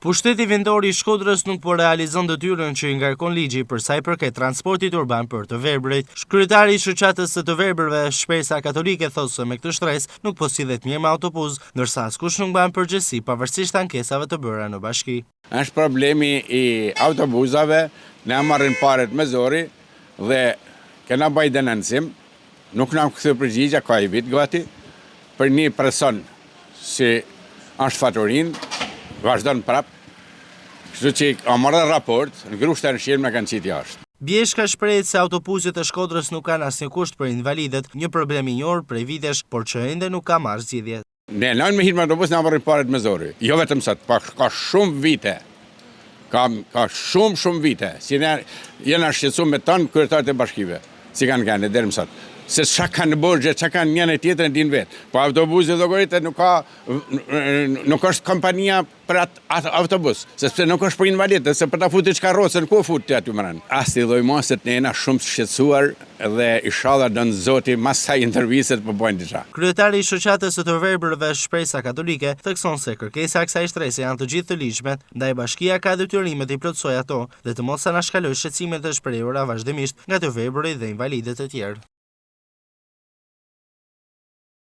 Pushteti vendor i Shkodrës nuk po realizon detyrën që i ngarkon ligji për sa i përket transportit urban për të verbërit. Kryetari i shoqatës së të verbërve Shpresa Katolike thotë se me këtë shtresë nuk po sillet mirë me autobus, ndërsa askush nuk mban përgjegjësi pavarësisht ankesave të bëra në bashki. Është problemi i autobusave, ne marrin paret me zori dhe kena baj denancim, nuk na kthy përgjigje ka i vit gati për një person si është faturin, vazhdon prap. Kështu që a marrë raport, në grushta në shirë me kanë qitë jashtë. Bjeshka shprehet se autobuset e Shkodrës nuk kanë asnjë kusht për invalidet, një problem i njohur prej vitesh, por që ende nuk ka marrë zgjidhje. Ne lajmë me hir me autobus, na marrin paret me zori. Jo vetëm sot, ka shumë vite. Ka shumë vite. Si ne jena shqetësuar me ton kryetarët e bashkive, si kanë deri më sot. Se çka kanë borxhe, çka kanë njëri tjetrën din vet. Po autobusi llogaritë nuk është kompania për atë autobus, sepse nuk është për invalidë, se për ta futur karrocën ku fut aty më ran. As i lloj moset ne jena shumë të shqetësuar dhe inshallah don Zoti mas sa intervistet po bojnë diçka. Kryetari i shoqatës së të verbërve Shpresa Katolike thekson se kërkesa e kësaj shtrese janë të gjithë të ligjshme, ndaj bashkia ka detyrimet i plotësojë ato dhe të mos anashkalojë shqetësimet e shprehura vazhdimisht nga të verbërit dhe invalidet e tjerë.